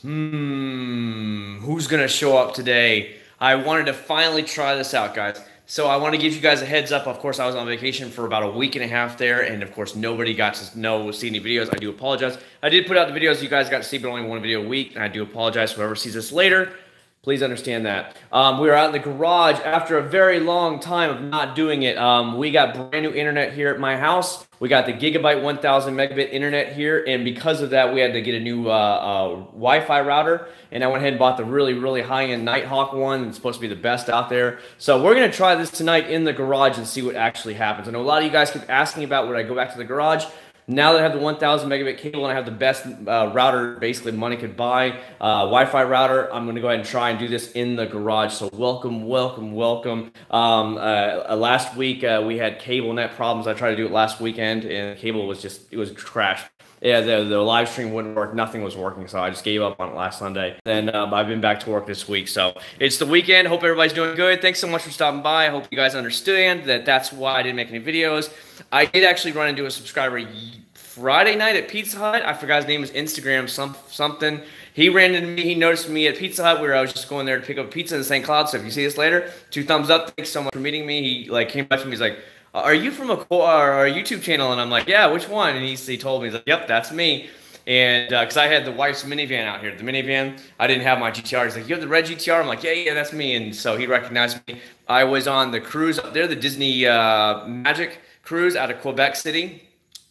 Who's gonna show up today? I wanted to finally try this out, guys. So I want to give you guys a heads up. Of course, I was on vacation for about a week and a half there, and of course, nobody got to see any videos. I do apologize. I did put out the videos you guys got to see, but only one video a week, and I do apologize. Whoever sees this later, please understand that. We were out in the garage after a very long time of not doing it. We got brand new internet here at my house. We got the Gigabyte 1000 megabit internet here, and because of that, we had to get a new Wi-Fi router, and I went ahead and bought the really, really high-end Nighthawk one. It's supposed to be the best out there. So we're going to try this tonight in the garage and see what actually happens. I know a lot of you guys keep asking about would I go back to the garage. Now that I have the 1000 megabit cable and I have the best router basically money could buy, Wi-Fi router, I'm going to go ahead and try and do this in the garage. So welcome, welcome, welcome. Last week we had cable net problems. I tried to do it last weekend and the cable was it was crashed. Yeah, the live stream wouldn't work. Nothing was working, so I just gave up on it last Sunday. Then I've been back to work this week. So it's the weekend. Hope everybody's doing good. Thanks so much for stopping by. I hope you guys understand that that's why I didn't make any videos. I did actually run into a subscriber Friday night at Pizza Hut. I forgot his name was Instagram something. He ran into me. He noticed me at Pizza Hut where I was just going there to pick up pizza in St. Cloud. So if you see this later, 2 thumbs up. Thanks so much for meeting me. He came up to me. He's like, are you from a YouTube channel? And I'm like, yeah, which one? And he told me, he's like, yep, that's me. And because I had the wife's minivan out here, the minivan, I didn't have my GTR. He's like, you have the red GTR? I'm like, yeah, that's me. And so he recognized me. I was on the cruise up there, the Disney Magic cruise out of Quebec City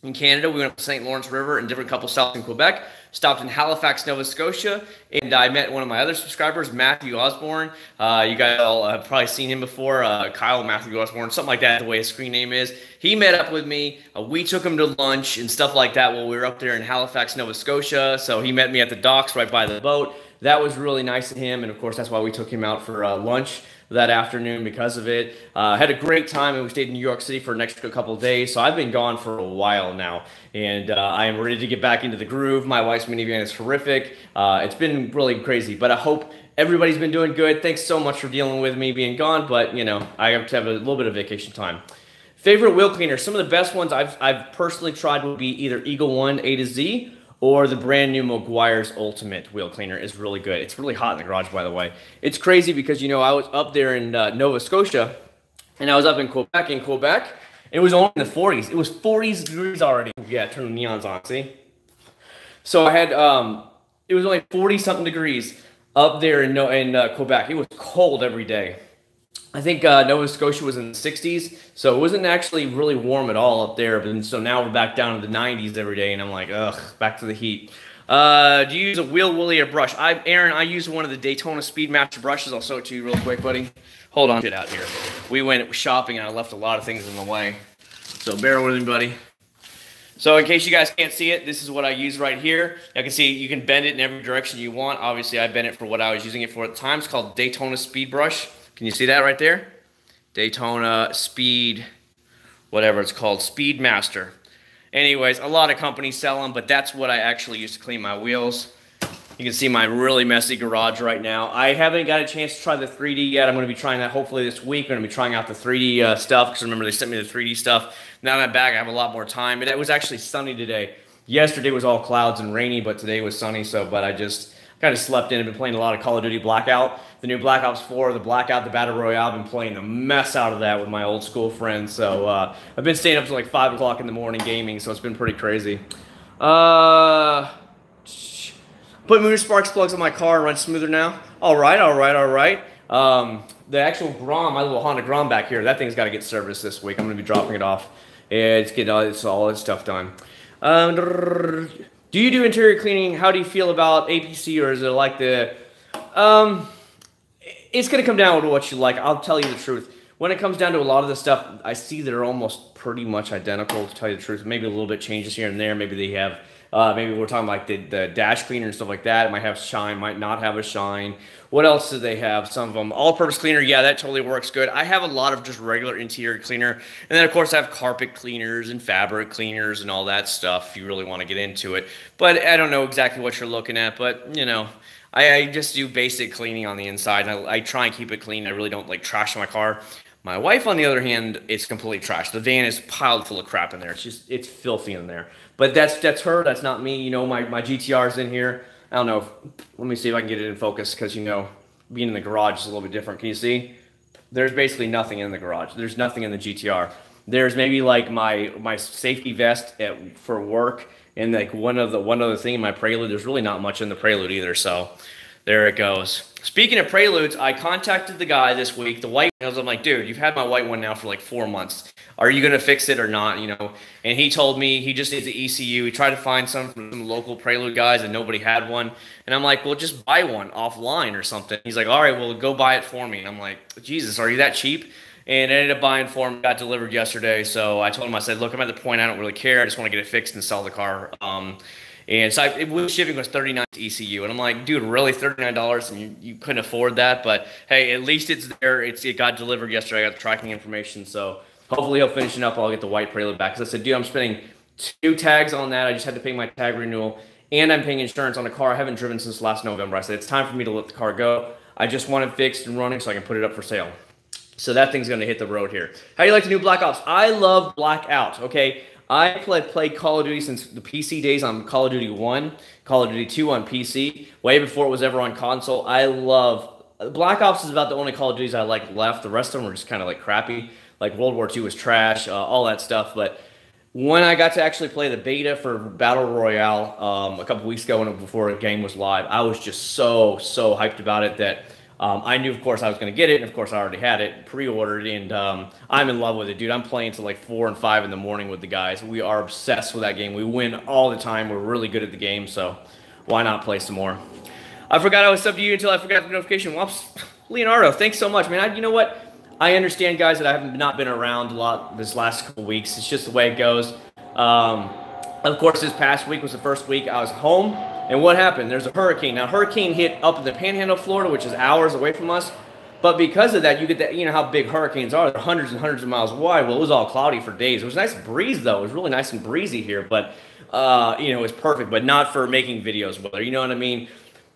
in Canada. We went up the St. Lawrence River and different couple stops in Quebec. Stopped in Halifax, Nova Scotia, and I met one of my other subscribers, Matthew Osborne. You guys all have probably seen him before, Kyle Matthew Osborne, something like that, the way his screen name is. He met up with me. We took him to lunch and stuff like that while we were up there in Halifax, Nova Scotia. So he met me at the docks right by the boat. That was really nice of him, and of course, that's why we took him out for lunch that afternoon because of it. Had a great time, and we stayed in New York City for an extra couple of days, so I've been gone for a while now, and I am ready to get back into the groove. My wife's minivan is horrific. It's been really crazy, but I hope everybody's been doing good. Thanks so much for dealing with me being gone, but, you know, I have to have a little bit of vacation time. Favorite wheel cleaner. Some of the best ones I've personally tried would be either Eagle One A to Z, or the brand new Meguiar's Ultimate wheel cleaner is really good. It's really hot in the garage, by the way. It's crazy because, you know, I was up there in Nova Scotia, and I was up in Quebec, and it was only in the 40s. It was 40 degrees already. Yeah, turn the neons on, see? So I had, it was only 40-something degrees up there in Quebec. It was cold every day. I think Nova Scotia was in the 60s, so it wasn't actually really warm at all up there. But so now we're back down to the 90s every day, and I'm like, ugh, back to the heat. Do you use a wheel woolly or brush? Aaron, I use one of the Daytona Speedmaster brushes. I'll show it to you real quick, buddy. Hold on, get out here. We went shopping, and I left a lot of things in the way, so bear with me, buddy. So in case you guys can't see it, this is what I use right here. You can see you can bend it in every direction you want. Obviously, I bent it for what I was using it for at the time. It's called Daytona Speed Brush. Can you see that right there? Daytona Speed, whatever it's called, Speedmaster. Anyways, a lot of companies sell them, but that's what I actually use to clean my wheels. You can see my really messy garage right now. I haven't got a chance to try the 3D yet. I'm going to be trying that hopefully this week. I'm going to be trying out the 3D stuff because remember they sent me the 3D stuff. Now that I'm back, I have a lot more time. And it was actually sunny today. Yesterday was all clouds and rainy, but today was sunny. But I just kind of slept in. I've been playing a lot of Call of Duty Blackout. The new Black Ops 4, the Blackout, the Battle Royale. I've been playing the mess out of that with my old school friends. So I've been staying up till like 5 o'clock in the morning gaming, so it's been pretty crazy. Put Moon Sparks plugs on my car and run smoother now. All right. The actual Grom, my little Honda Grom back here, that thing's got to get serviced this week. I'm going to be dropping it off. It's getting all its stuff done. Do you do interior cleaning? How do you feel about APC, or is it like the... It's going to come down to what you like. I'll tell you the truth. When it comes down to a lot of the stuff, I see they're almost pretty much identical, to tell you the truth. Maybe a little bit changes here and there. Maybe they have... maybe we're talking like the dash cleaner and stuff like that. It might have shine, might not have a shine. What else do they have? Some of them. All-purpose cleaner, yeah, that totally works good. I have a lot of just regular interior cleaner. And then, of course, I have carpet cleaners and fabric cleaners and all that stuff if you really want to get into it. But I don't know exactly what you're looking at. But, you know, I just do basic cleaning on the inside. And I try and keep it clean. I really don't like trash my car. My wife, on the other hand, it's completely trash. The van is piled full of crap in there. It's filthy in there. But that's her. That's not me. You know, my GTR's in here. I don't know if, let me see if I can get it in focus because, you know, being in the garage is a little bit different. Can you see? There's basically nothing in the garage. There's nothing in the GTR. There's maybe like my safety vest for work and like one other thing in my Prelude. There's really not much in the Prelude either. So there it goes. Speaking of Preludes, I contacted the guy this week, the white ones. I'm like, dude, you've had my white one now for like 4 months. Are you going to fix it or not? You know, and he told me he just needs an ECU. He tried to find some from some local Prelude guys and nobody had one. And I'm like, well, just buy one offline or something. He's like, all right, well, go buy it for me. And I'm like, Jesus, are you that cheap? And I ended up buying for him, got delivered yesterday. So I told him, I said, look, I'm at the point I don't really care. I just want to get it fixed and sell the car. And so shipping was $39 ECU. And I'm like, dude, really $39? And you couldn't afford that. But hey, at least it's there. It got delivered yesterday. I got the tracking information. So hopefully he'll finish it up. I'll get the white Prelude back. Because I said, dude, I'm spending 2 tags on that. I just had to pay my tag renewal. And I'm paying insurance on the car. I haven't driven since last November. I said, it's time for me to let the car go. I just want it fixed and running so I can put it up for sale. So that thing's going to hit the road here. How do you like the new Black Ops? I love Blackout, okay? I played Call of Duty since the PC days on Call of Duty 1, Call of Duty 2 on PC, way before it was ever on console. I love... Black Ops is about the only Call of Duties I like left. The rest of them were just kind of like crappy. Like World War II was trash, all that stuff. But when I got to actually play the beta for Battle Royale a couple weeks ago before the game was live, I was just so hyped about it that... I knew, of course, I was going to get it, and of course, I already had it pre-ordered, and I'm in love with it, dude. I'm playing till like 4 and 5 in the morning with the guys. We are obsessed with that game. We win all the time. We're really good at the game, so why not play some more? I forgot I was subbed to you until I forgot the notification. Whoops. Leonardo, thanks so much, man. You know what? I understand, guys, that I have not been around a lot this last couple weeks. It's just the way it goes. Of course, this past week was the first week I was home. And what happened? There's a hurricane. Now, hurricane hit up in the Panhandle, Florida, which is hours away from us. But because of that, you get that, you know how big hurricanes are. They're hundreds and hundreds of miles wide. Well, it was all cloudy for days. It was a nice breeze, though. It was really nice and breezy here. But, you know, it's perfect. But not for making videos with her. You know what I mean?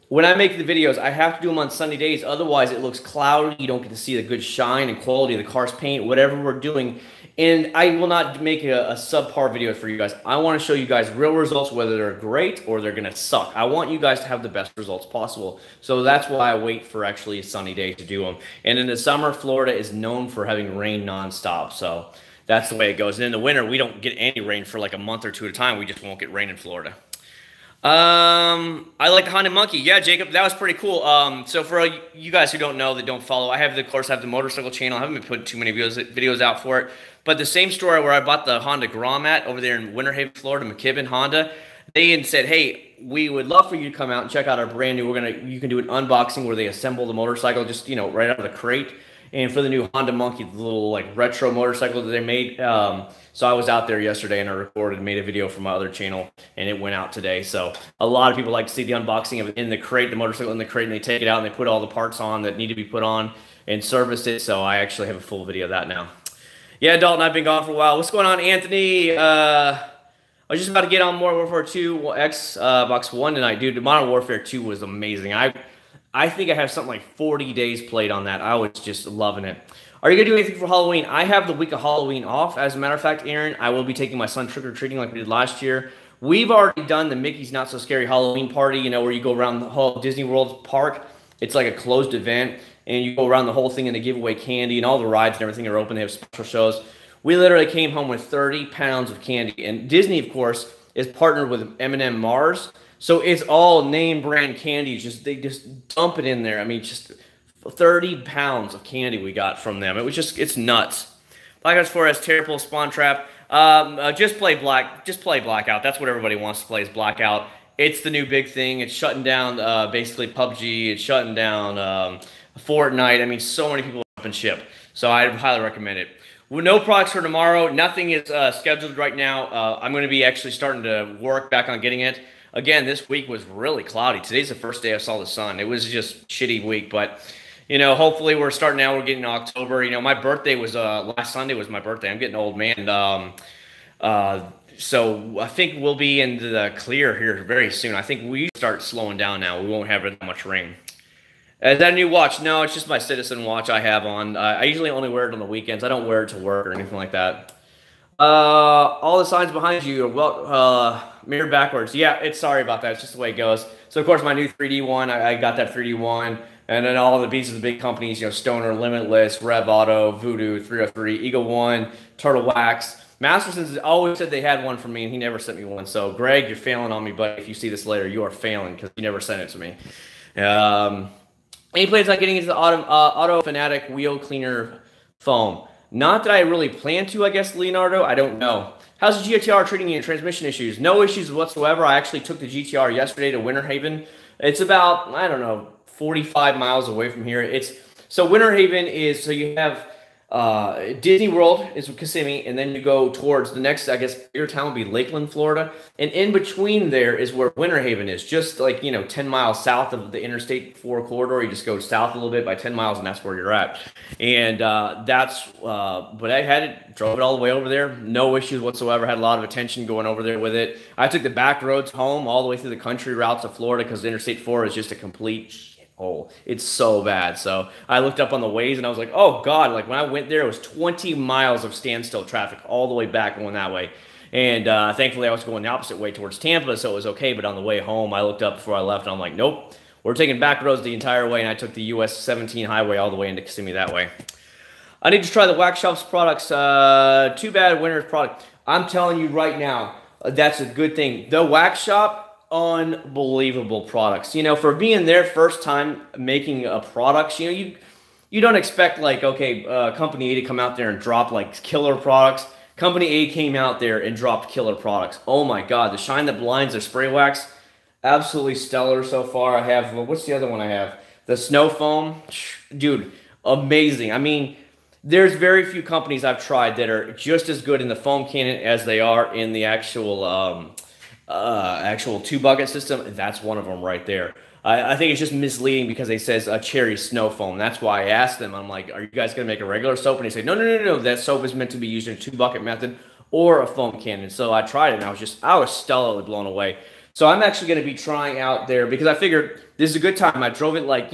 When I make the videos, I have to do them on sunny days. Otherwise, it looks cloudy. You don't get to see the good shine and quality of the car's paint, whatever we're doing. And I will not make a subpar video for you guys. I want to show you guys real results, whether they're great or they're going to suck. I want you guys to have the best results possible. So that's why I wait for actually a sunny day to do them. And in the summer, Florida is known for having rain nonstop. So that's the way it goes. And in the winter, we don't get any rain for like a month or two at a time. We just won't get rain in Florida. I like the Honda Monkey. Yeah, Jacob, that was pretty cool. So for you guys who don't know, that don't follow, I have the motorcycle channel. I haven't been putting too many videos out for it. But the same store where I bought the Honda Grom at over there in Winter Haven, Florida, McKibben Honda, they had said, hey, we would love for you to come out and check out our brand new, you can do an unboxing where they assemble the motorcycle just, you know, right out of the crate. And for the new Honda Monkey, the little like retro motorcycle that they made. So I was out there yesterday and I recorded and made a video for my other channel and it went out today. So a lot of people like to see the unboxing of it in the crate, the motorcycle in the crate, and they take it out and they put all the parts on that need to be put on and service it. So I actually have a full video of that now. Yeah, Dalton, I've been gone for a while. What's going on, Anthony? I was just about to get on Modern Warfare 2 X Box 1 tonight. Dude, Modern Warfare 2 was amazing. I think I have something like 40 days played on that. I was just loving it. Are you going to do anything for Halloween? I have the week of Halloween off. As a matter of fact, Aaron, I will be taking my son trick-or-treating like we did last year. We've already done the Mickey's Not So Scary Halloween party, you know, where you go around the whole Disney World park. It's like a closed event. And you go around the whole thing and they give away candy and all the rides and everything are open. They have special shows. We literally came home with 30 pounds of candy. And Disney, of course, is partnered with M&M Mars. So it's all name brand candy. They just dump it in there. I mean, just 30 pounds of candy we got from them. It's nuts. Black Ops 4 has terrible spawn trap. Just play Blackout. That's what everybody wants to play is Blackout. It's the new big thing. It's shutting down basically PUBG. It's shutting down Fortnite. I mean, so many people up and ship. So I highly recommend it. With no products for tomorrow, nothing is scheduled right now. I'm going to be actually starting to work back on getting it. Again, this week was really cloudy. Today's the first day I saw the sun. It was just a shitty week, but you know, hopefully we're starting now. We're getting October. You know, my birthday was last Sunday was my birthday. I'm getting old, man. So I think we'll be into the clear here very soon. I think we start slowing down now. We won't have that much rain. Is that a new watch? No, it's just my Citizen watch I have on. I usually only wear it on the weekends. I don't wear it to work or anything like that. All the signs behind you are mirrored backwards. Yeah, it's sorry about that. It's just the way it goes. So of course my new 3D one, I got that 3D one, and then all the pieces of the big companies, you know, Stoner, Limitless, Rev Auto, Voodoo, 303, Eagle One, Turtle Wax. Masterson's always said they had one for me, and he never sent me one. So Greg, you're failing on me, but if you see this later, you are failing because you never sent it to me. Any plans on getting into the Auto Fanatic wheel cleaner foam? Not that I really plan to, I guess, Leonardo. I don't know. How's the GTR treating you in transmission issues? No issues whatsoever. I actually took the GTR yesterday to Winter Haven. It's about, I don't know, 45 miles away from here. So Winter Haven is, so you have Disney World is Kissimmee, and then you go towards the next, I guess, bigger town would be Lakeland, Florida. And in between there is where Winter Haven is, just like, 10 miles south of the Interstate 4 corridor. You just go south a little bit by 10 miles, and that's where you're at. And but I drove it all the way over there. No issues whatsoever. Had a lot of attention going over there with it. I took the back roads home all the way through the country routes of Florida because Interstate 4 is just a complete it's so bad. So I looked up on the Waze and I was like, oh God, like when I went there, it was 20 miles of standstill traffic all the way back going that way. And thankfully I was going the opposite way towards Tampa, so it was okay. But on the way home, I looked up before I left and I'm like, nope, we're taking back roads the entire way. And I took the US 17 highway all the way into Kissimmee that way. I need to try the Wax Shop's products. Too bad Winter's product. I'm telling you right now, that's a good thing. The Wax Shop, unbelievable products. For being their first time making a product, you don't expect like, okay, Company A to come out there and drop like killer products. Company A came out there and dropped killer products. Oh my God, the Shine That Blinds, their spray wax, absolutely stellar so far. I have, what's the other one I have? The Snow Foam, dude, amazing. I mean, there's very few companies I've tried that are just as good in the foam cannon as they are in the actual 2-bucket system. That's one of them right there. I think it's just misleading because it says a cherry snow foam. That's why I asked them. I'm like, are you guys going to make a regular soap? And they say, no. That soap is meant to be used in a 2-bucket method or a foam cannon. So I tried it and I was stellarly blown away. So I'm actually going to be trying out there because I figured this is a good time. I drove it like,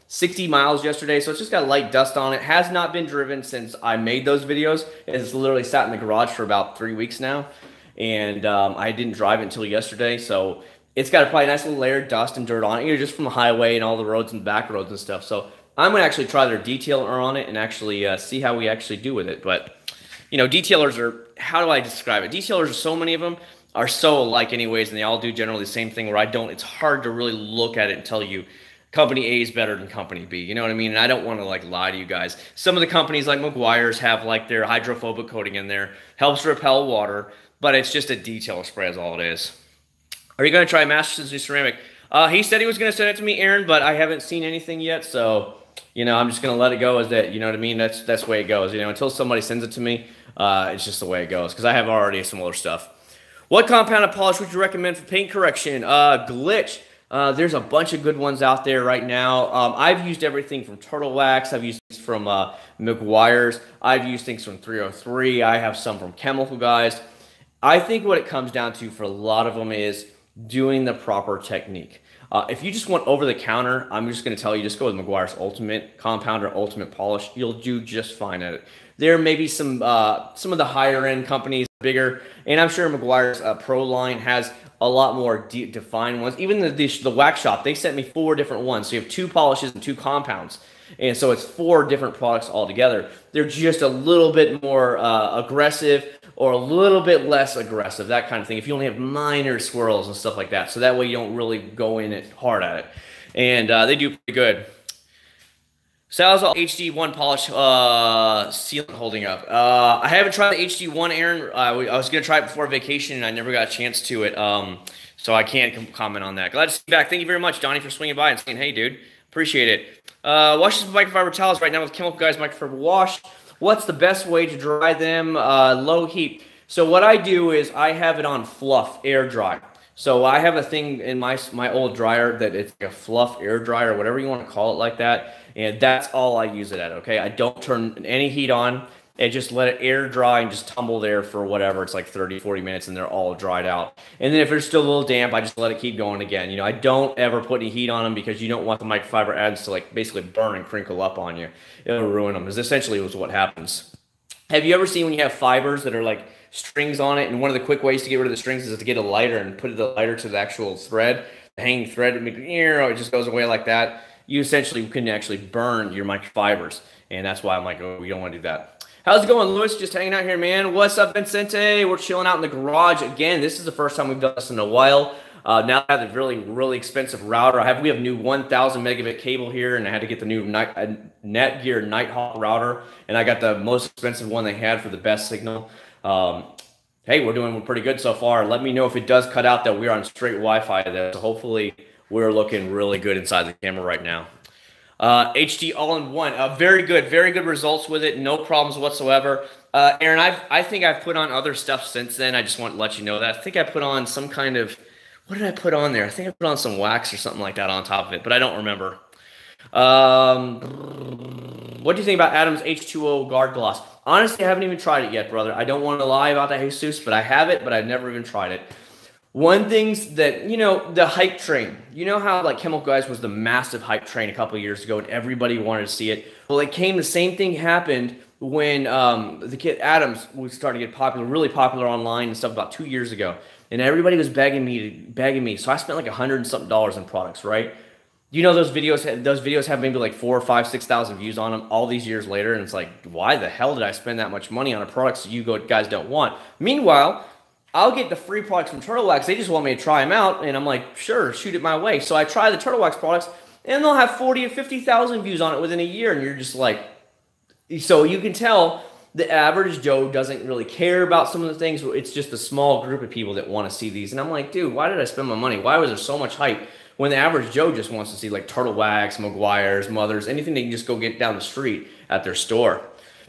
60 miles yesterday, so it's just got light dust on it. Has not been driven since I made those videos. It's literally sat in the garage for about 3 weeks now. And I didn't drive it until yesterday, so it's got probably a nice little layer of dust and dirt on it, just from the highway and all the roads and the back roads and stuff. So I'm going to actually try their detailer on it and actually see how we actually do with it. But, detailers are, how do I describe it? Detailers, are so many of them, are so alike anyways, and they all do generally the same thing where it's hard to really look at it and tell you, Company A is better than Company B, you know what I mean? And I don't want to like lie to you guys. Some of the companies like Meguiar's have like their hydrophobic coating in there, helps repel water, but it's just a detailer spray is all it is. Are you going to try Masterson's new ceramic? He said he was going to send it to me, Aaron, but I haven't seen anything yet, so I'm just going to let it go as that, you know what I mean? That's the way it goes, until somebody sends it to me, it's just the way it goes, because I have already some other stuff. What compounded polish would you recommend for paint correction? Glitch. There's a bunch of good ones out there right now. I've used everything from Turtle Wax. I've used things from Meguiar's. I've used things from 303. I have some from Chemical Guys. I think what it comes down to for a lot of them is doing the proper technique. If you just want over the counter, I'm just going to tell you, just go with Meguiar's Ultimate Compounder Ultimate Polish. You'll do just fine at it. There may be some of the higher end companies, bigger, and I'm sure Meguiar's Pro line has a lot more defined ones. Even the Wax Shop, they sent me 4 different ones. So you have 2 polishes and 2 compounds. And so it's 4 different products altogether. They're just a little bit more aggressive or a little bit less aggressive, that kind of thing. If you only have minor swirls and stuff like that. So that way you don't really go in it hard at it. And they do pretty good. Salazar HD1 polish sealant holding up. I haven't tried the HD1, Aaron. I was going to try it before vacation, and I never got a chance to it, so I can't comment on that. Glad to see you back. Thank you very much, Donnie, for swinging by and saying, hey, dude. Appreciate it. Wash some microfiber towels right now with Chemical Guys Microfiber Wash. What's the best way to dry them? Low heat. So what I do is I have it on fluff, air dry. So I have a thing in my old dryer that it's like a fluff air dryer, whatever you want to call it like that. And that's all I use it at, okay? I don't turn any heat on and just let it air dry and just tumble there for whatever. It's like 30, 40 minutes and they're all dried out. And then if it's still a little damp, I just let it keep going again. I don't ever put any heat on them because you don't want the microfiber ends to like basically burn and crinkle up on you. It'll ruin them. Is essentially what happens. Have you ever seen when you have fibers that are like strings on it. And one of the quick ways to get rid of the strings is to get a lighter and put the lighter to the actual thread, the hanging thread. It just goes away like that. You essentially can actually burn your microfibers. And that's why I'm like, oh, we don't want to do that. How's it going, Lewis? Just hanging out here, man. What's up, Vincente? We're chilling out in the garage again. This is the first time we've done this in a while. Now I have the really expensive router. We have new 1,000 megabit cable here, and I had to get the new Netgear Nighthawk router, and I got the most expensive one they had for the best signal. Hey, we're doing pretty good so far. Let me know if it does cut out that we're on straight Wi-Fi there. So hopefully we're looking really good inside the camera right now. HD all-in-one, very good results with it, no problems whatsoever. Aaron, I think I've put on other stuff since then. I just want to let you know that. I think I put on some kind of, what did I put on there? I think I put on some wax or something like that on top of it, but I don't remember. What do you think about Adam's H2O guard gloss? Honestly, I haven't even tried it yet, brother. I don't want to lie about that, Jesus, but I have it, but I've never even tried it. One thing's that, you know, the hype train. You know how like Chemical Guys was the massive hype train a couple of years ago and everybody wanted to see it? Well, the same thing happened when the kid Adams was starting to get popular, really popular online and stuff about 2 years ago. And everybody was begging me. So I spent like $100 and something on products, right? You know, those videos have maybe like 4,000 or 5,000, 6,000 views on them all these years later. And it's like, why the hell did I spend that much money on a product that you guys don't want? Meanwhile, I'll get the free products from Turtle Wax. They just want me to try them out. And I'm like, sure, shoot it my way. So I try the Turtle Wax products and they'll have 40,000 or 50,000 views on it within a year. And you're just like, so you can tell the average Joe doesn't really care about some of the things. It's just a small group of people that want to see these. And I'm like, dude, why did I spend my money? Why was there so much hype when the average Joe just wants to see like Turtle Wax, Meguiar's, Mother's, anything they can just go get down the street at their store?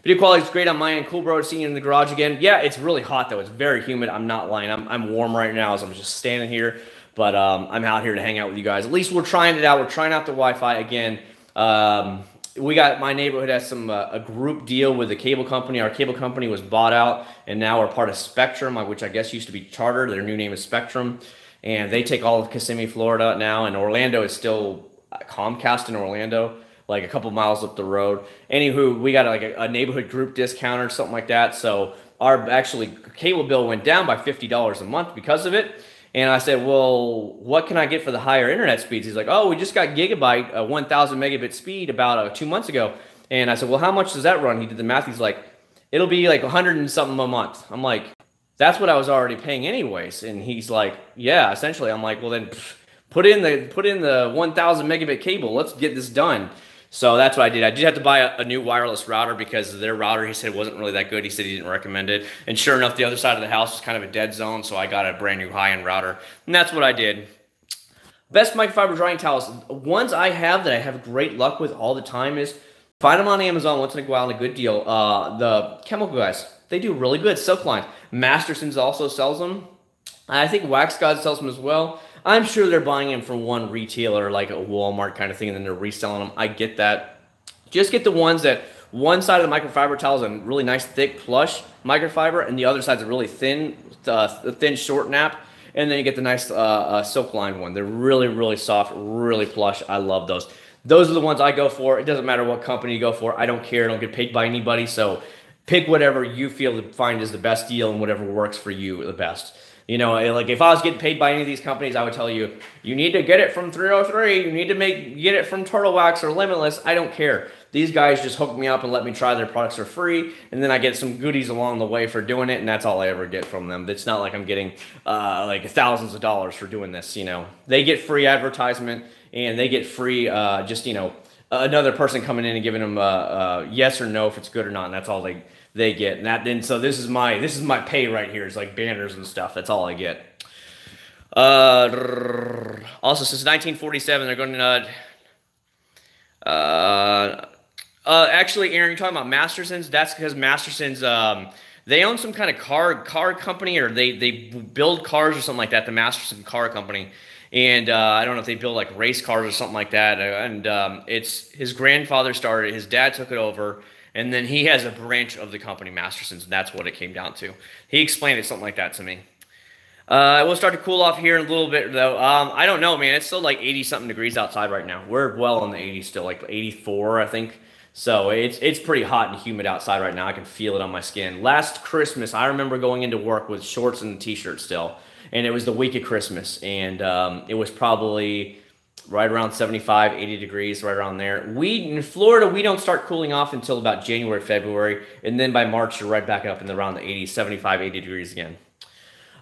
Video quality is great on my end. Cool, bro, seeing you in the garage again. Yeah, it's really hot, though. It's very humid. I'm not lying. I'm warm right now as I'm just standing here. But I'm out here to hang out with you guys. At least we're trying it out. We're trying out the Wi-Fi again. My neighborhood has a group deal with the cable company. Our cable company was bought out, and now we're part of Spectrum, which I guess used to be Charter. Their new name is Spectrum. And they take all of Kissimmee, Florida now. And Orlando is still Comcast in Orlando, like a couple miles up the road. Anywho, we got like a neighborhood group discount or something like that. So our actually cable bill went down by $50 a month because of it. And I said, well, what can I get for the higher internet speeds? He's like, oh, we just got Gigabyte, 1,000 megabit speed about 2 months ago. And I said, well, how much does that run? He did the math. He's like, it'll be like 100 and something a month. I'm like, that's what I was already paying anyways. And he's like, yeah, essentially. I'm like, well, then put in the 1,000 megabit cable. Let's get this done. So that's what I did. I did have to buy a new wireless router because their router, he said, wasn't really that good. He said he didn't recommend it. And sure enough, the other side of the house was kind of a dead zone, so I got a brand new high-end router. And that's what I did. Best microfiber drying towels. Ones I have that I have great luck with all the time is, find them on Amazon once in a while, a good deal. The Chemical Guys, they do really good. Silk Line. Masterson's also sells them. I think Wax God sells them as well. I'm sure they're buying them from one retailer, like a Walmart kind of thing, and then they're reselling them. I get that. Just get the ones that one side of the microfiber towel is a really nice, thick, plush microfiber, and the other side's a really thin, short nap. And then you get the nice silk lined one. They're really, really soft, really plush. I love those. Those are the ones I go for. It doesn't matter what company you go for. I don't care. I don't get paid by anybody. So pick whatever you feel to find is the best deal and whatever works for you the best. You know, like if I was getting paid by any of these companies, I would tell you, you need to get it from 303. You need to get it from Turtle Wax or Limitless. I don't care. These guys just hook me up and let me try their products for free. And then I get some goodies along the way for doing it. And that's all I ever get from them. It's not like I'm getting like thousands of dollars for doing this, you know. They get free advertisement and they get free just, you know, another person coming in and giving them yes or no if it's good or not. And that's all they get. And so this is my pay right here. It's like banners and stuff. That's all I get. Also, since 1947, they're going to actually, Aaron, you're talking about Masterson's. That's because Masterson's they own some kind of car company, or they build cars or something like that. The Masterson Car Company. And I don't know if they build like race cars or something like that. And it's his grandfather started it. His dad took it over. And then he has a branch of the company, Masterson's, and that's what it came down to. He explained it something like that to me. We'll start to cool off here in a little bit, though. I don't know, man. It's still like 80-something degrees outside right now. We're well in the 80s still, like 84, I think. So it's pretty hot and humid outside right now. I can feel it on my skin. Last Christmas, I remember going into work with shorts and a t-shirt still, and it was the week of Christmas, and it was probably right around 75, 80 degrees, right around there. In Florida, we don't start cooling off until about January, February, and then by March, you're right back up in around the 80, 75, 80 degrees again.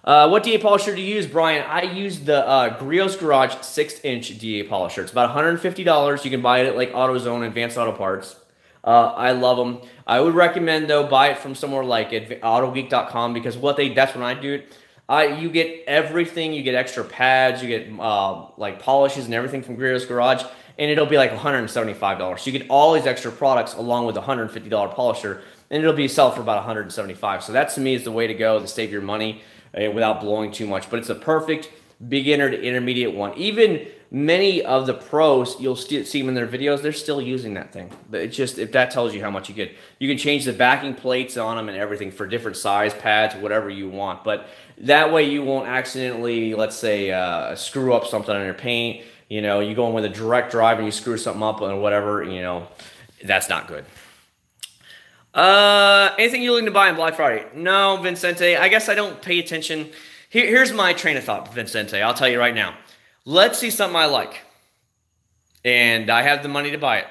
What DA polisher do you use, Brian? I use the Griot's Garage 6-inch DA polisher. It's about $150. You can buy it at like AutoZone, Advanced Auto Parts. I love them. I would recommend, though, buy it from somewhere like AutoGeek.com, because that's when I do it. You get everything. You get extra pads. You get like polishes and everything from Griot's Garage, and it'll be like $175. So you get all these extra products along with a $150 polisher, and it'll be sell for about $175. So that to me is the way to go to save your money without blowing too much. But it's a perfect beginner to intermediate one. Even many of the pros, you'll see them in their videos, they're still using that thing. If that tells you how much you get. You can change the backing plates on them and everything for different size pads, whatever you want. But that way you won't accidentally, let's say, screw up something on your paint. You know, you go in with a direct drive and you screw something up or whatever, you know, that's not good. Anything you're looking to buy on Black Friday? No, Vincente, I guess I don't pay attention. Here's my train of thought, Vincente. I'll tell you right now. Let's see something I like, and I have the money to buy it.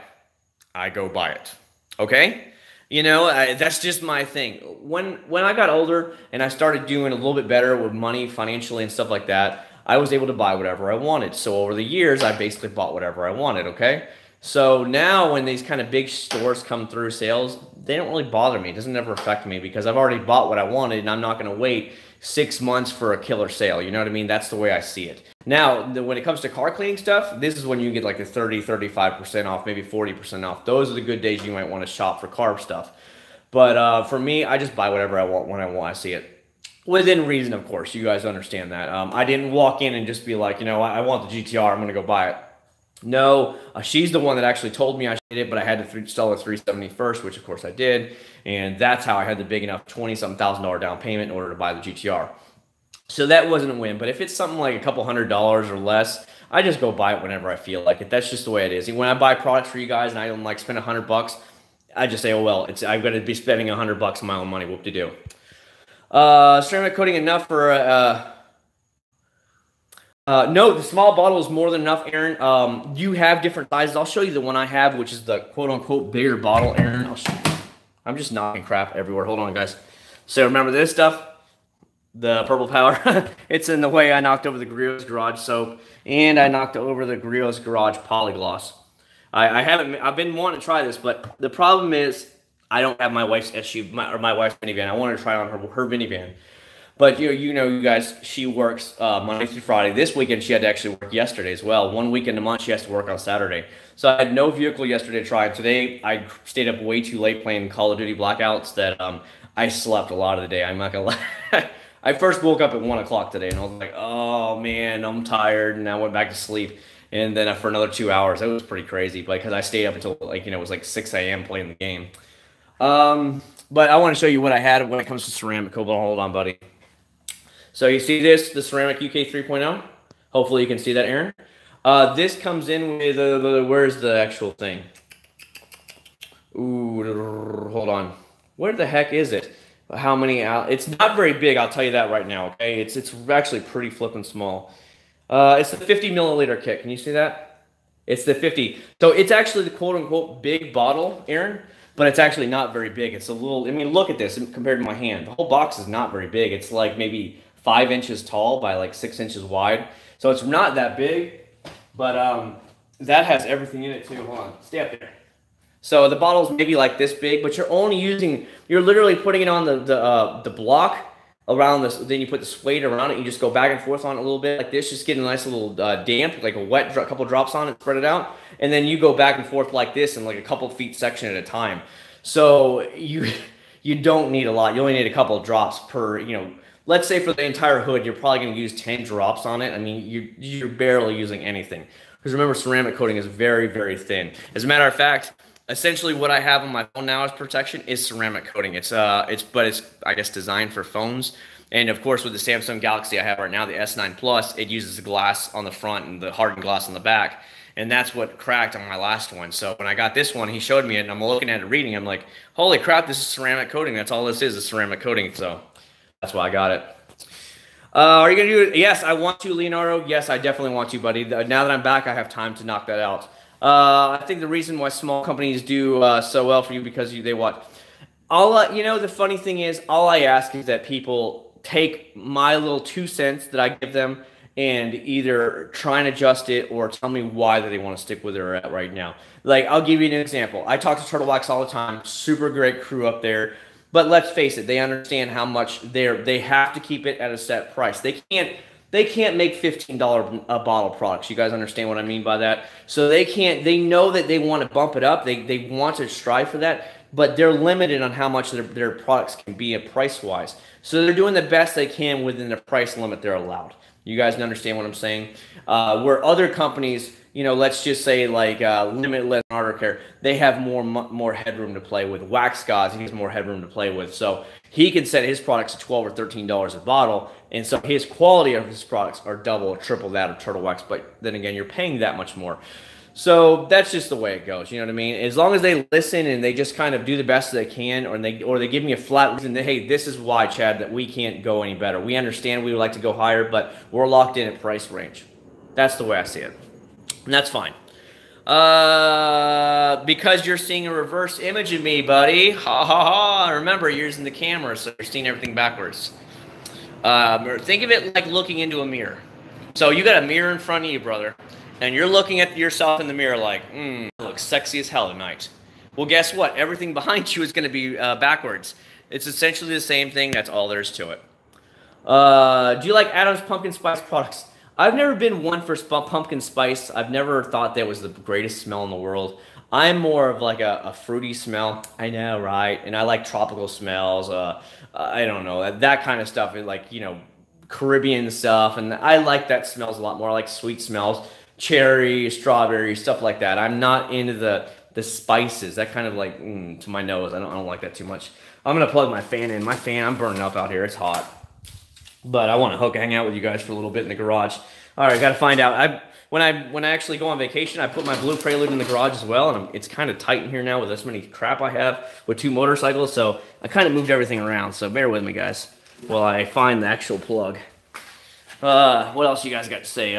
I go buy it, okay? You know, that's just my thing. When I got older and I started doing a little bit better with money financially and stuff like that, I was able to buy whatever I wanted. So over the years, I basically bought whatever I wanted, okay? So now when these kind of big stores come through sales, they don't really bother me. It doesn't ever affect me because I've already bought what I wanted, and I'm not going to wait 6 months for a killer sale. You know what I mean? That's the way I see it. Now, when it comes to car cleaning stuff, this is when you get like the 30, 35% off, maybe 40% off. Those are the good days you might want to shop for car stuff. But for me, I just buy whatever I want when I want to see it. Within reason, of course. You guys understand that. I didn't walk in and just be like, you know, I want the GTR. I'm going to go buy it. No, she's the one that actually told me I should it, but I had to sell the 370 first, which of course I did. And that's how I had the big enough $20-something thousand down payment in order to buy the GTR. So that wasn't a win. But if it's something like a couple $100 or less, I just go buy it whenever I feel like it. That's just the way it is. And when I buy products for you guys and I don't like spend $100, I just say, oh well, I'm going to be spending $100 of my own money. Whoop de do. Ceramic coating enough for no, the small bottle is more than enough, Aaron. You have different sizes. I'll show you the one I have, which is the quote-unquote bigger bottle, Aaron. I'll show you. I'm just knocking crap everywhere. Hold on, guys. So remember this stuff? The Purple Power. It's in the way I knocked over the Griot's Garage soap, and I knocked over the Griot's Garage Polygloss. I've been wanting to try this, but the problem is I don't have my wife's SUV, or my wife's minivan. I wanted to try it on her minivan. But you know, you guys, she works Monday through Friday. This weekend, she had to actually work yesterday as well. 1 weekend a month, she has to work on Saturday. So I had no vehicle yesterday to try. Today, I stayed up way too late playing Call of Duty Blackouts that I slept a lot of the day. I'm not going to lie. I first woke up at 1 o'clock today, and I was like, oh, man, I'm tired. And I went back to sleep. And then for another 2 hours, it was pretty crazy because I stayed up until, like, you know, it was like 6 a.m. playing the game. But I want to show you what I had when it comes to ceramic. Hold on, buddy. So you see this, the Ceramic UK 3.0? Hopefully you can see that, Aaron. This comes in with, where's the actual thing? Ooh, hold on. Where the heck is it? How many out? It's not very big, I'll tell you that right now, okay? It's actually pretty flippin' small. It's the 50 milliliter kit. Can you see that? It's the 50. So it's actually the quote-unquote big bottle, Aaron, but it's actually not very big. It's a little, I mean, look at this compared to my hand. The whole box is not very big. It's like maybe 5 inches tall by like 6 inches wide. So it's not that big, but that has everything in it too. Hold on, stay up there. So the bottle's maybe like this big, but you're literally putting it on the block around this. Then you put the suede around it. You just go back and forth on it a little bit like this, just getting a nice little damp, like a wet couple drops on it, spread it out. And then you go back and forth like this in like a couple feet section at a time. So you don't need a lot. You only need a couple of drops per, you know, let's say for the entire hood, you're probably going to use 10 drops on it. I mean, you're barely using anything. Because remember, ceramic coating is very, very thin. As a matter of fact, essentially what I have on my phone now as protection is ceramic coating. It's I guess, designed for phones. And of course, with the Samsung Galaxy I have right now, the S9 Plus, it uses the glass on the front and the hardened glass on the back. And that's what cracked on my last one. So when I got this one, he showed me it, and I'm looking at it, reading. I'm like, holy crap, this is ceramic coating. That's all this is ceramic coating. So that's why I got it. Are you going to do it? Yes, I want to, Leonardo. Yes, I definitely want to, buddy. Now that I'm back, I have time to knock that out. I think the reason why small companies do so well for you because they what? The funny thing is, all I ask is that people take my little 2 cents that I give them and either try and adjust it or tell me why that they want to stick with it or at right now. Like, I'll give you an example. I talk to Turtle Wax all the time. Super great crew up there. But let's face it, they understand how much they have to keep it at a set price. They can't make $15 a bottle products. You guys understand what I mean by that? So they know that they want to bump it up. They want to strive for that, but they're limited on how much their products can be at price-wise. So they're doing the best they can within the price limit they're allowed. You guys understand what I'm saying? Where other companies, let's just say like Limitless and Art Care, they have more headroom to play with. Wax Gods, he has more headroom to play with. So he can set his products at $12 or $13 a bottle, and so his quality of his products are double or triple that of Turtle Wax. But then again, you're paying that much more. So that's just the way it goes. You know what I mean? As long as they listen and they just kind of do the best they can, or they give me a flat reason that, hey, this is why, Chad, that we can't go any better. We understand we would like to go higher, but we're locked in at price range. That's the way I see it. And that's fine. Because you're seeing a reverse image of me, buddy. Ha ha ha. Remember, you're using the camera, so you're seeing everything backwards. Think of it like looking into a mirror. So you got a mirror in front of you, brother. And you're looking at yourself in the mirror like, I look sexy as hell tonight. Well, guess what? Everything behind you is going to be backwards. It's essentially the same thing. That's all there is to it. Do you like Adam's pumpkin spice products? I've never been one for pumpkin spice. I've never thought that was the greatest smell in the world. I'm more of like a fruity smell. I know, right? And I like tropical smells. I don't know. That kind of stuff. Like, Caribbean stuff. And I like that smells a lot more. I like sweet smells. Cherry, strawberry, stuff like that. I'm not into the spices. That kind of like to my nose. I don't like that too much. I'm gonna plug my fan in. My fan, I'm burning up out here. It's hot, but I want to hang out with you guys for a little bit in the garage. All right, got to find out. When I actually go on vacation, I put my Blue Prelude in the garage as well, and it's kind of tight in here now with this many crap I have with 2 motorcycles. So I kind of moved everything around. So bear with me, guys, while I find the actual plug. What else you guys got to say?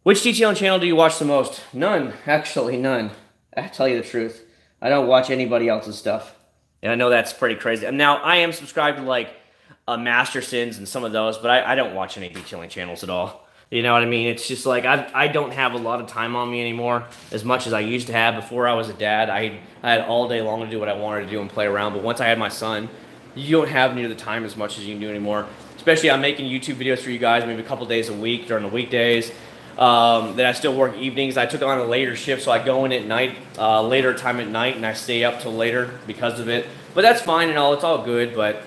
Which detailing channel do you watch the most? None. Actually, none. I tell you the truth. I don't watch anybody else's stuff. And I know that's pretty crazy. Now, I am subscribed to, like, Mastersons and some of those, but I don't watch any detailing channels at all. You know what I mean? It's just like I don't have a lot of time on me anymore as much as I used to have. Before I was a dad, I had all day long to do what I wanted to do and play around. But once I had my son, you don't have near the time as much as you do anymore. Especially I'm making YouTube videos for you guys maybe a couple days a week during the weekdays. Then I still work evenings. I took on a later shift, so I go in at night, later time at night, and I stay up till later because of it. But that's fine and all. It's all good, but,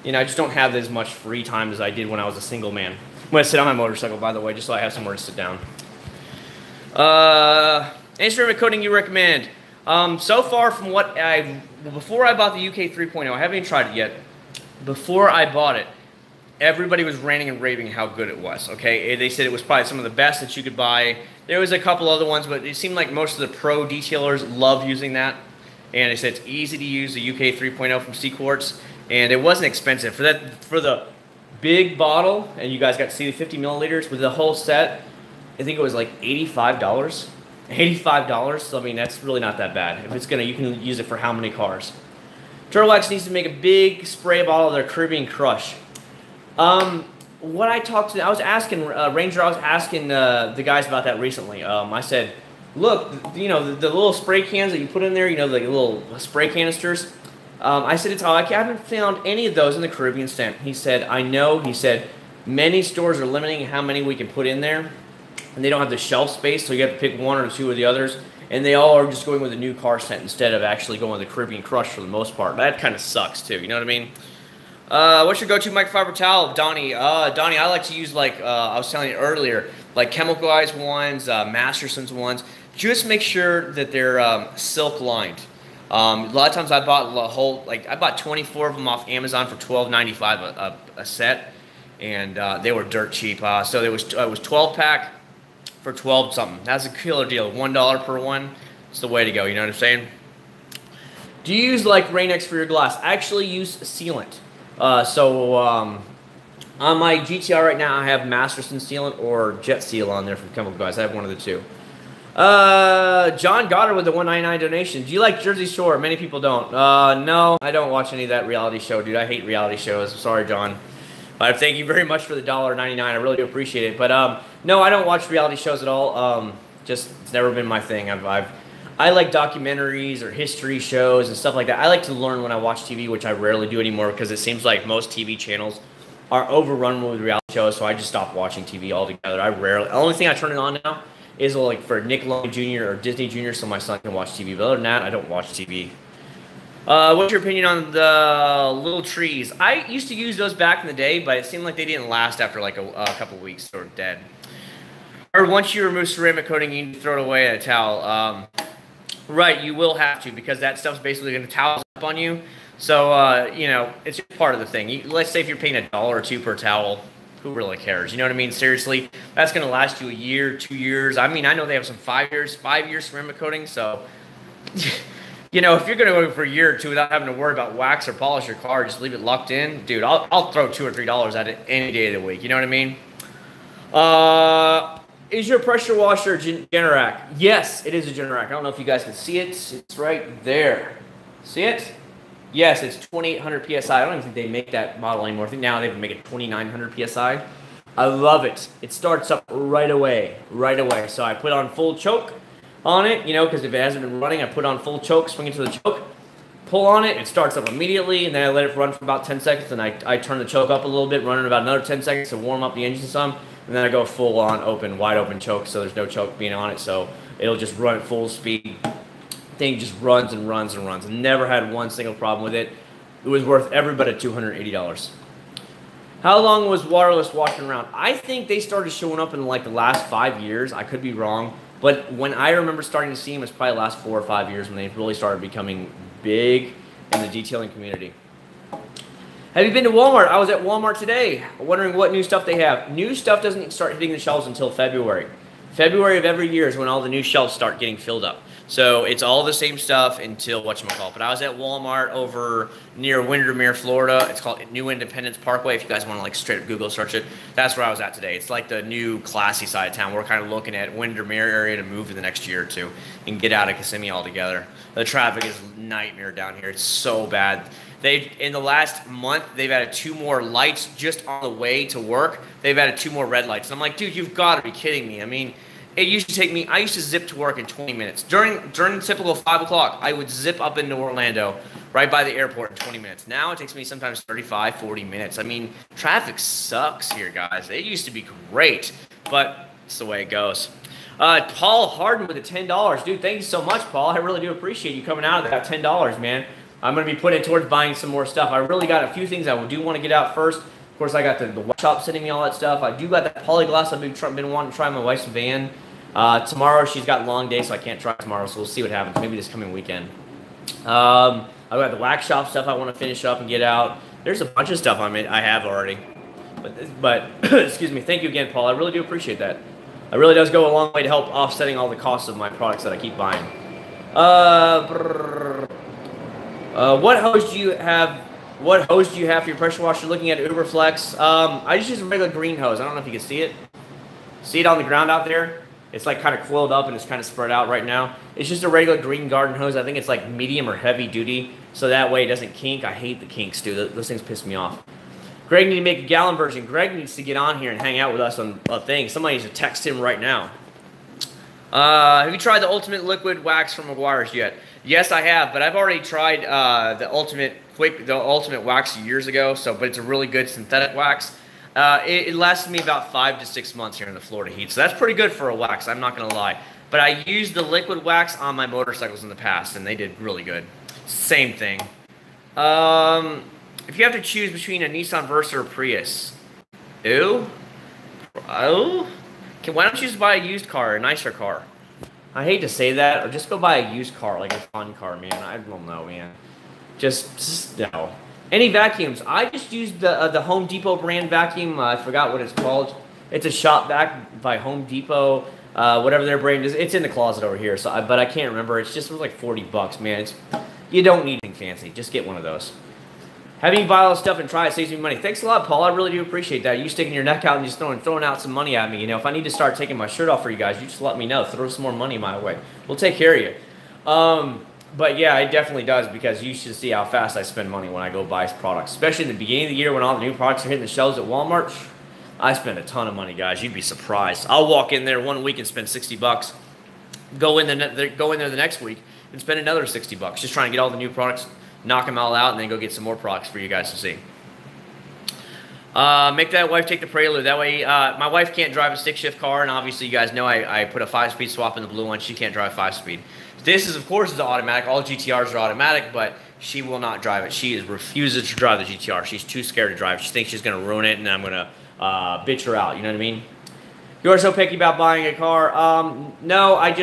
I just don't have as much free time as I did when I was a single man. I'm going to sit on my motorcycle, by the way, just so I have somewhere to sit down. Any ceramic coating you recommend? So far from what before I bought the UK 3.0, I haven't even tried it yet. Before I bought it, everybody was ranting and raving how good it was, okay? They said it was probably some of the best that you could buy. There was a couple other ones, but it seemed like most of the pro detailers love using that. And they said it's easy to use, the UK 3.0 from Seaquartz, and it wasn't expensive. For the big bottle, and you guys got to see the 50 milliliters with the whole set, I think it was like $85. $85, so I mean, that's really not that bad. If it's gonna, you can use it for how many cars? Turtle Wax needs to make a big spray bottle of their Caribbean Crush. What I was asking, Ranger, I was asking the guys about that recently. I said, look, the little spray cans that you put in there, the little spray canisters. I said, I haven't found any of those in the Caribbean stamp. He said, I know. He said, many stores are limiting how many we can put in there, and they don't have the shelf space, so you have to pick 1 or 2 of the others. And they all are just going with a new car scent instead of actually going with the Caribbean Crush for the most part. That kind of sucks too, you know what I mean? What's your go-to microfiber towel, Donnie? Donnie, I like to use, like I was telling you earlier, like chemical-ized ones, Masterson's ones. Just make sure that they're silk-lined. A lot of times I bought the whole, like I bought 24 of them off Amazon for $12.95 a set, and they were dirt cheap. So it was 12 pack for 12 something. That's a killer deal. $1 per one. It's the way to go. You know what I'm saying? Do you use like Rain-X for your glass? I actually use sealant. On my GTR right now, I have Masterson sealant or Jet Seal on there from Chemical Guys. I have one of the two. John Goddard with the $1.99 donation. Do you like Jersey Shore? Many people don't. No, I don't watch any of that reality show, dude. I hate reality shows. Sorry, John. But thank you very much for the $1.99. I really do appreciate it. But no, I don't watch reality shows at all. Just it's never been my thing. I like documentaries or history shows and stuff like that. I like to learn when I watch TV, which I rarely do anymore because it seems like most TV channels are overrun with reality shows. So I just stopped watching TV altogether. The only thing I turn it on now is like for Nickelodeon Jr. or Disney Jr. so my son can watch TV. But other than that, I don't watch TV. What's your opinion on the little trees? I used to use those back in the day, but it seemed like they didn't last after like a couple weeks. They were dead. Or once you remove ceramic coating, you can throw it away in a towel. Right, you will have to because that stuff's basically going to towel up on you. So, you know, it's just part of the thing. Let's say if you're paying $1 or $2 per towel, who really cares? You know what I mean? Seriously, that's going to last you a year, 2 years. I mean, I know they have some 5 years ceramic coating. So, you know, if you're going to go for a year or two without having to worry about wax or polish your car, just leave it locked in. Dude, I'll throw $2 or $3 at it any day of the week. You know what I mean? Is your pressure washer Generac? Yes, it is a Generac. I don't know if you guys can see it. It's right there. See it? Yes, it's 2,800 PSI. I don't even think they make that model anymore. I think now they make it 2,900 PSI. I love it. It starts up right away. So I put on full choke on it, you know, because if it hasn't been running, I put on full choke, swing it to the choke, pull on it, it starts up immediately, and then I let it run for about 10 seconds, and I turn the choke up a little bit, run it about another 10 seconds to warm up the engine some, and then I go full on open, wide open choke, so there's no choke being on it, so it'll just run at full speed. Thing just runs and runs and runs. Never had one single problem with it. It was worth every bit of $280. How long was waterless washing around? I think they started showing up in like the last 5 years. I could be wrong, but when I remember starting to see them, it's probably the last 4 or 5 years when they really started becoming big in the detailing community. Have you been to Walmart? I was at Walmart today, wondering what new stuff they have. New stuff doesn't start hitting the shelves until February. February of every year is when all the new shelves start getting filled up. So it's all the same stuff until whatchamacallit. But I was at Walmart over near Windermere, Florida. It's called New Independence Parkway. If you guys want to like straight up Google search it, that's where I was at today. It's like the new classy side of town. We're kind of looking at Windermere area to move in the next year or two and get out of Kissimmee altogether. The traffic is a nightmare down here. It's so bad. In the last month, they've added 2 more lights just on the way to work. They've added 2 more red lights. And I'm like, dude, you've got to be kidding me. I mean, it used to take me, I used to zip to work in 20 minutes. During the typical 5 o'clock, I would zip up into Orlando, right by the airport in 20 minutes. Now it takes me sometimes 35, 40 minutes. I mean, traffic sucks here, guys. It used to be great, but it's the way it goes. Paul Harden with the $10. Dude, thank you so much, Paul. I really do appreciate you coming out of that $10, man. I'm going to be putting it towards buying some more stuff. I really got a few things I do want to get out first. Of course, I got the workshop sending me all that stuff. I do got that polyglass I've been wanting to try my wife's van. Tomorrow, she's got a long day, so I can't try tomorrow, so we'll see what happens. Maybe this coming weekend. I've got the wax shop stuff I want to finish up and get out. There's a bunch of stuff I have already. But excuse me. Thank you again, Paul. I really do appreciate that. It really does go a long way to help offsetting all the costs of my products that I keep buying. What hose do you have? What hose do you have for your pressure washer? Looking at Uberflex. I just use a regular green hose. I don't know if you can see it. See it on the ground out there? It's like kind of coiled up and it's kind of spread out right now. It's just a regular green garden hose. I think it's like medium or heavy duty, so that way it doesn't kink. I hate the kinks, dude. Those things piss me off. Greg needs to make a gallon version. Greg needs to get on here and hang out with us on a thing. Somebody needs to text him right now. Have you tried the Ultimate Liquid Wax from Meguiar's yet? Yes, I have, but I've already tried the Ultimate Wax years ago. But it's a really good synthetic wax. It lasted me about 5 to 6 months here in the Florida heat, so that's pretty good for a wax. I'm not gonna lie. But I used the liquid wax on my motorcycles in the past, and they did really good. Same thing. If you have to choose between a Nissan Versa or Prius, okay, why don't you just buy a used car, a nicer car? I hate to say that, or just go buy a used car, like a fun car, man. I don't know, man. Just no. Any vacuums? I just used the Home Depot brand vacuum. I forgot what it's called. It's a shop vac by Home Depot. Whatever their brand is. It's in the closet over here. But I can't remember. It's just like $40, man. You don't need anything fancy. Just get one of those. Having you buy all this stuff and try it saves me money. Thanks a lot, Paul. I really do appreciate that. You sticking your neck out and just throwing out some money at me. You know, if I need to start taking my shirt off for you guys, you just let me know. Throw some more money my way. We'll take care of you. But yeah, it definitely does, because you should see how fast I spend money when I go buy products. Especially in the beginning of the year when all the new products are hitting the shelves at Walmart. I spend a ton of money, guys. You'd be surprised. I'll walk in there one week and spend $60. Go in there the next week and spend another $60. Just trying to get all the new products, knock them all out, and then go get some more products for you guys to see. Make that wife take the Prelude. That way, my wife can't drive a stick shift car, and obviously you guys know I put a 5-speed swap in the blue one. She can't drive 5-speed. This is, of course, is automatic. All GTRs are automatic, but she will not drive it. She refuses to drive the GTR. She's too scared to drive. She thinks she's going to ruin it, and I'm going to bitch her out. You know what I mean? You are so picky about buying a car. No, I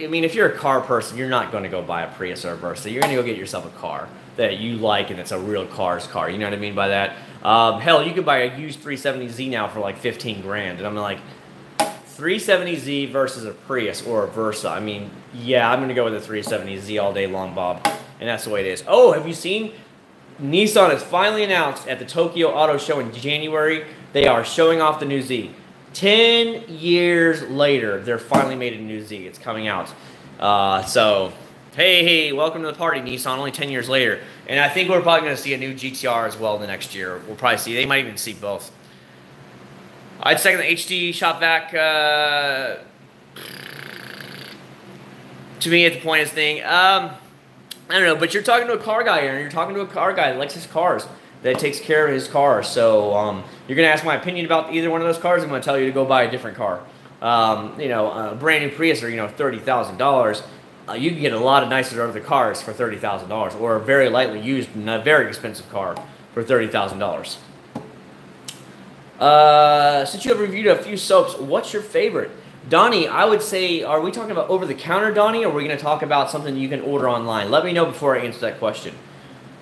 mean, if you're a car person, you're not going to go buy a Prius or a Versa. You're going to go get yourself a car that you like, and it's a real car's car. You know what I mean by that? Hell, you could buy a used 370Z now for like 15 grand, and I'm like, 370Z versus a Prius or a Versa. I mean, yeah, I'm going to go with the 370Z all day long, Bob. And that's the way it is. Oh, have you seen? Nissan has finally announced at the Tokyo Auto Show in January, they are showing off the new Z. 10 years later, they're finally made a new Z. It's coming out. So, hey, welcome to the party, Nissan. Only 10 years later. And I think we're probably going to see a new GTR as well the next year. We'll probably see. They might even see both. I'd second the HD shop vac. To me, at the point of this thing, I don't know, but you're talking to a car guy, Aaron. You're talking to a car guy that likes his cars, that takes care of his car. So you're going to ask my opinion about either one of those cars. I'm going to tell you to go buy a different car. A brand new Prius are, $30,000. You can get a lot of nicer other cars for $30,000, or a very lightly used and a very expensive car for $30,000. Since you have reviewed a few soaps, what's your favorite? Donnie, I would say, are we talking about over-the-counter, Donnie, or are we going to talk about something you can order online? Let me know before I answer that question.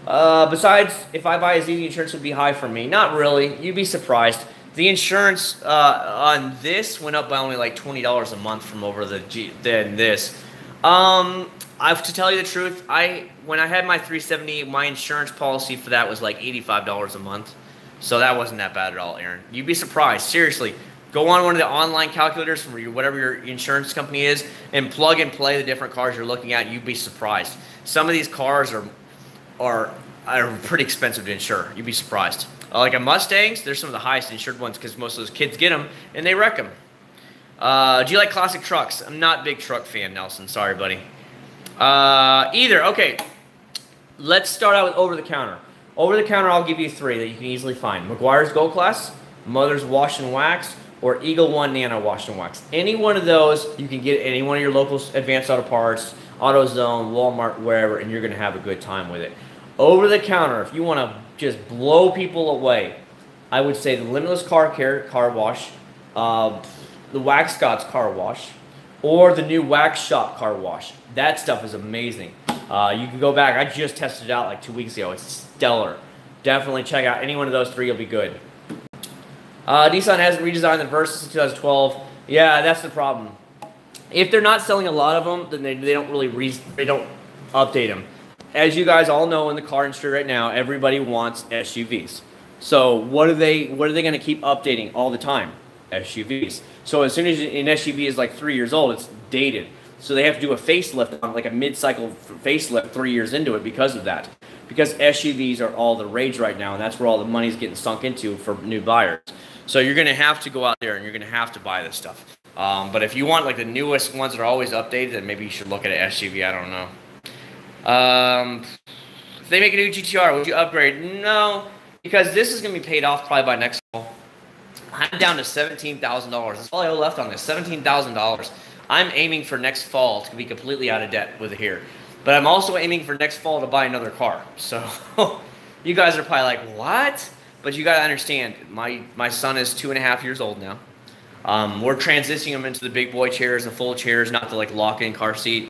Besides, if I buy a Z, the insurance would be high for me. Not really. You'd be surprised. The insurance on this went up by only like $20 a month from over than this. To tell you the truth, when I had my 370, my insurance policy for that was like $85 a month. So that wasn't that bad at all, Aaron. You'd be surprised. Seriously. Go on one of the online calculators from whatever your insurance company is and plug and play the different cars you're looking at. You'd be surprised. Some of these cars are pretty expensive to insure. You'd be surprised. Like a Mustangs, they're some of the highest insured ones because most of those kids get them and they wreck them. Do you like classic trucks? I'm not a big truck fan, Nelson. Sorry, buddy. Either. Okay. Let's start out with over-the-counter. Over-the-counter, I'll give you 3 that you can easily find. Meguiar's Gold Class, Mother's Wash and Wax, or Eagle One Nano Wash and Wax. Any one of those, you can get at any one of your local Advanced Auto Parts, AutoZone, Walmart, wherever, and you're going to have a good time with it. Over-the-counter, if you want to just blow people away, I would say the Limitless Car Care Car Wash, the Wax Gods Car Wash, or the new Wax Shop Car Wash. That stuff is amazing. You can go back. I just tested it out like 2 weeks ago. It's stellar. Definitely check out any one of those 3. You'll be good. Nissan hasn't redesigned the Versa since 2012. Yeah, that's the problem. If they're not selling a lot of them, then they don't really update them. As you guys all know, in the car industry right now, everybody wants SUVs. So what are they going to keep updating all the time? SUVs. So as soon as an SUV is like 3 years old, it's dated. So they have to do a facelift, on like a mid-cycle facelift 3 years into it because of that. Because SUVs are all the rage right now, and that's where all the money's getting sunk into for new buyers. So you're going to have to go out there and you're going to have to buy this stuff. But if you want like the newest ones that are always updated, then maybe you should look at an SUV. I don't know. If they make a new GTR, would you upgrade? No, because this is going to be paid off probably by next fall. I'm down to $17,000. That's all I owe left on this, $17,000. I'm aiming for next fall to be completely out of debt with it here. But I'm also aiming for next fall to buy another car. So you guys are probably like, what? But you got to understand, my son is 2.5 years old now. We're transitioning them into the big boy chairs, the full chairs, not the like lock-in car seat.